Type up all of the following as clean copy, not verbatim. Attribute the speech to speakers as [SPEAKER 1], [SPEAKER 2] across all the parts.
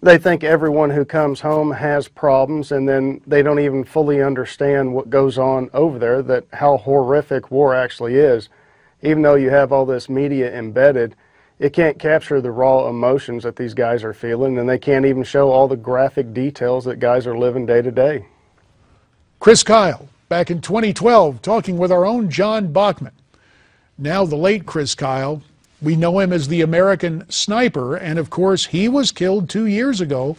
[SPEAKER 1] They think everyone who comes home has problems, and then they don't even fully understand what goes on over there, that how horrific war actually is. Even though you have all this media embedded, it can't capture the raw emotions that these guys are feeling, and they can't even show all the graphic details that guys are living day to day.
[SPEAKER 2] Chris Kyle, back in 2012, talking with our own John Bachman. Now the late Chris Kyle, we know him as the American Sniper, and of course he was killed 2 years ago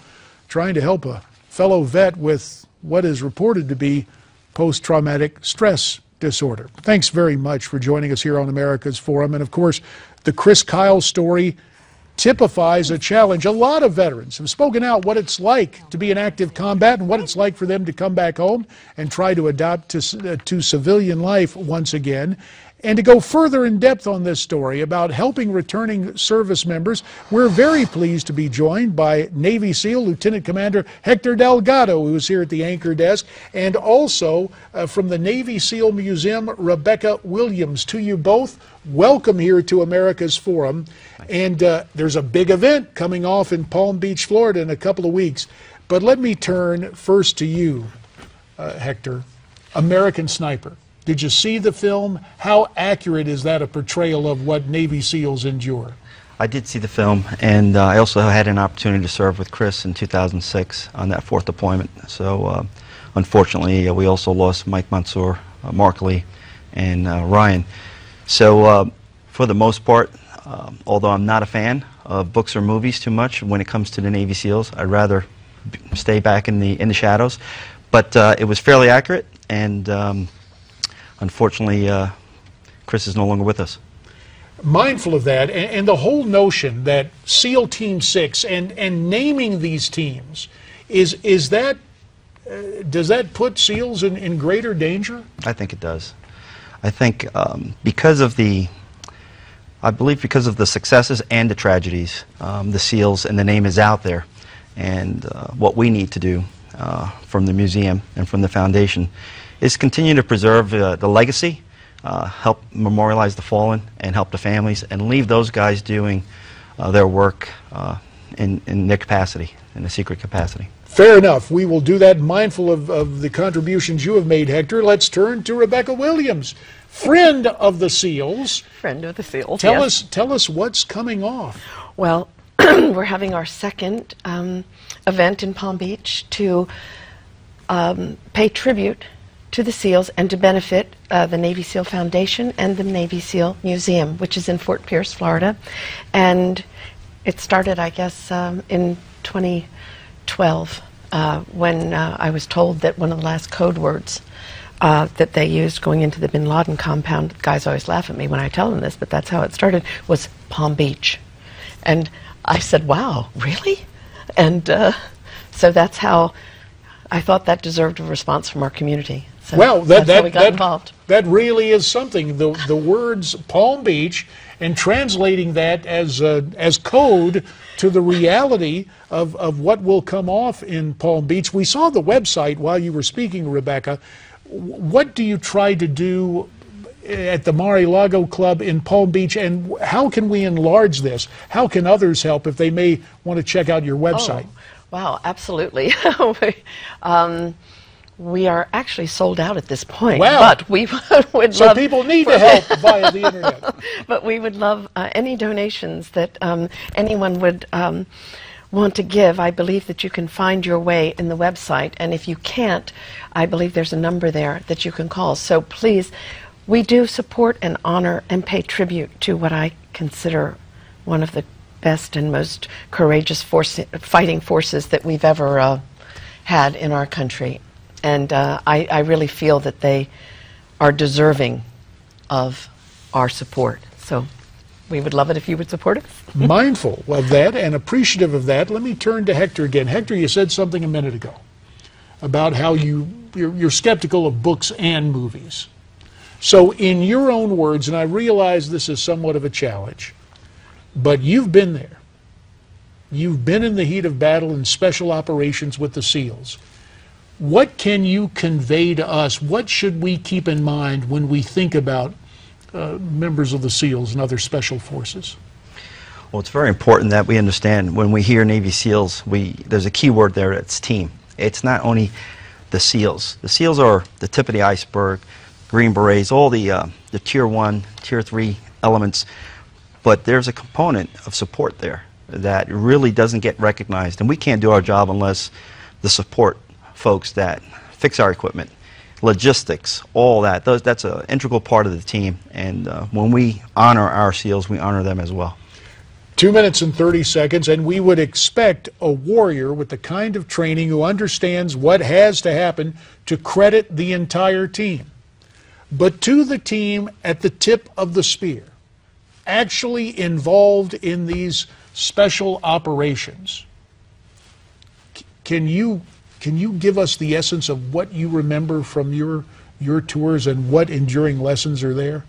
[SPEAKER 2] trying to help a fellow vet with what is reported to be post-traumatic stress disorder. Thanks very much for joining us here on America's Forum. And of course, the Chris Kyle story typifies a challenge. A lot of veterans have spoken out what it's like to be in active combat and what it's like for them to come back home and try to adapt to civilian life once again. And to go further in depth on this story about helping returning service members, we're very pleased to be joined by Navy SEAL Lieutenant Commander Hector Delgado, who is here at the anchor desk, and also from the Navy SEAL Museum, Rebecca Williams. To you both, welcome here to America's Forum. And there's a big event coming off in Palm Beach, Florida in a couple of weeks. But let me turn first to you, Hector, American Sniper. Did you see the film? How accurate is that a portrayal of what Navy SEALs endure?
[SPEAKER 3] I did see the film, and I also had an opportunity to serve with Chris in 2006 on that 4th deployment. So unfortunately, we also lost Mike Mansour, Mark Lee, and Ryan. So for the most part, although I'm not a fan of books or movies too much when it comes to the Navy SEALs, I'd rather stay back in the shadows. But it was fairly accurate, and unfortunately, Chris is no longer with us.
[SPEAKER 2] Mindful of that, and the whole notion that SEAL Team 6 and naming these teams, is that, does that put SEALs in greater danger?
[SPEAKER 3] I think it does. I think because of the, I believe because of the successes and the tragedies, the SEALs and the name is out there, and what we need to do from the museum and from the foundation is continue to preserve the legacy, help memorialize the fallen, and help the families, and leave those guys doing their work in their capacity, in a secret capacity.
[SPEAKER 2] Fair enough. We will do that, mindful of the contributions you have made, Hector. Let's turn to Rebecca Williams, friend of the SEALs.
[SPEAKER 4] Friend of the SEALs,
[SPEAKER 2] Tell us what's coming off.
[SPEAKER 4] Well, we're having our second event in Palm Beach to pay tribute to the SEALs and to benefit the Navy SEAL Foundation and the Navy SEAL Museum, which is in Fort Pierce, Florida. And it started, I guess, in 2012 when I was told that one of the last code words that they used going into the bin Laden compound, guys always laugh at me when I tell them this, but that's how it started, was Palm Beach. And I said, wow, really? And so that's how I thought that deserved a response from our community. So
[SPEAKER 2] well,
[SPEAKER 4] that's how we got involved.
[SPEAKER 2] That really is something. The words Palm Beach, and translating that as code to the reality of what will come off in Palm Beach. We saw the website while you were speaking, Rebecca. What do you try to do at the Mar-a-lago Club in Palm Beach, and how can we enlarge this? How can others help if they may want to check out your website?
[SPEAKER 4] Oh, wow, absolutely. We are actually sold out at this point,
[SPEAKER 2] wow.
[SPEAKER 4] But we would
[SPEAKER 2] so
[SPEAKER 4] love...
[SPEAKER 2] So people need to help via the internet.
[SPEAKER 4] But we would love any donations that anyone would want to give. I believe that you can find your way in the website, and if you can't, I believe there's a number there that you can call. So please, we do support and honor and pay tribute to what I consider one of the best and most courageous fighting forces that we've ever had in our country. And I really feel that they are deserving of our support. So we would love it if you would support us.
[SPEAKER 2] Mindful of that and appreciative of that, let me turn to Hector again. Hector, you said something a minute ago about how you're skeptical of books and movies. So in your own words, and I realize this is somewhat of a challenge, but you've been there. You've been in the heat of battle in special operations with the SEALs. What can you convey to us? What should we keep in mind when we think about members of the SEALs and other special forces?
[SPEAKER 3] Well, it's very important that we understand when we hear Navy SEALs, there's a key word there, it's team. It's not only the SEALs. The SEALs are the tip of the iceberg, Green Berets, all the Tier 1, Tier 3 elements, but there's a component of support there that really doesn't get recognized, and we can't do our job unless the support folks that fix our equipment, logistics, all that's an integral part of the team, and when we honor our SEALs, we honor them as well.
[SPEAKER 2] 2 minutes and 30 seconds, and we would expect a warrior with the kind of training who understands what has to happen to credit the entire team. But to the team at the tip of the spear, actually involved in these special operations, can you give us the essence of what you remember from your tours and what enduring lessons are there?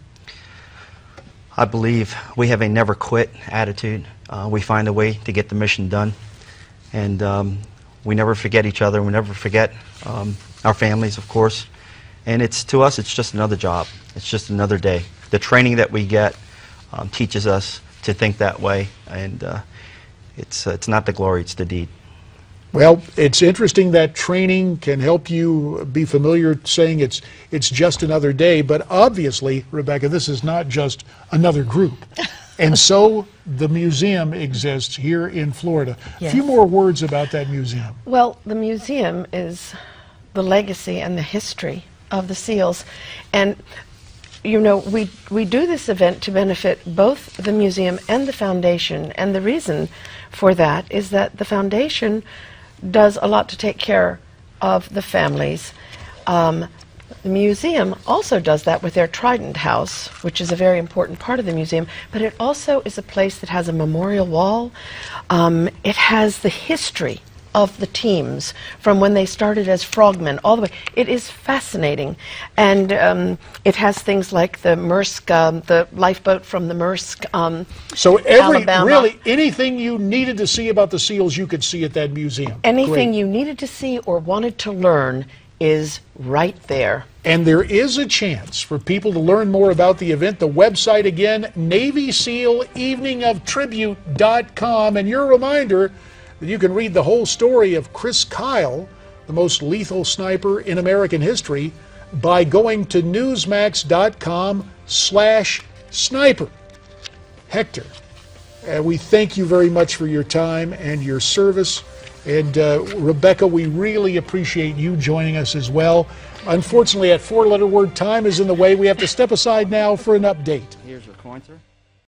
[SPEAKER 3] I believe we have a never quit attitude. We find a way to get the mission done, and we never forget each other. We never forget our families, of course. And to us, it's just another job. It's just another day. The training that we get teaches us to think that way, and it's not the glory, it's the deed.
[SPEAKER 2] Well, it's interesting that training can help you be familiar saying it's just another day, but obviously, Rebecca, this is not just another group. And so the museum exists here in Florida. Yes. A few more words about that museum.
[SPEAKER 4] Well, the museum is the legacy and the history of the SEALs. And you know, we do this event to benefit both the museum and the foundation, and the reason for that is that the foundation does a lot to take care of the families. The museum also does that with their Trident House, which is a very important part of the museum, but it also is a place that has a memorial wall. It has the history of the teams from when they started as frogmen all the way. It is fascinating, and it has things like the Maersk, the lifeboat from the Maersk.
[SPEAKER 2] So
[SPEAKER 4] Alabama.
[SPEAKER 2] Really anything you needed to see about the SEALs, you could see at that museum.
[SPEAKER 4] Anything
[SPEAKER 2] Great.
[SPEAKER 4] You needed to see or wanted to learn is right there.
[SPEAKER 2] And there is a chance for people to learn more about the event. The website again, NavySealEveningOfTribute.com, and your reminder that you can read the whole story of Chris Kyle, the most lethal sniper in American history, by going to newsmax.com/sniper. Hector, we thank you very much for your time and your service. And Rebecca, we really appreciate you joining us as well. Unfortunately, that four-letter word time is in the way. We have to step aside now for an update.
[SPEAKER 3] Here's your coin, sir.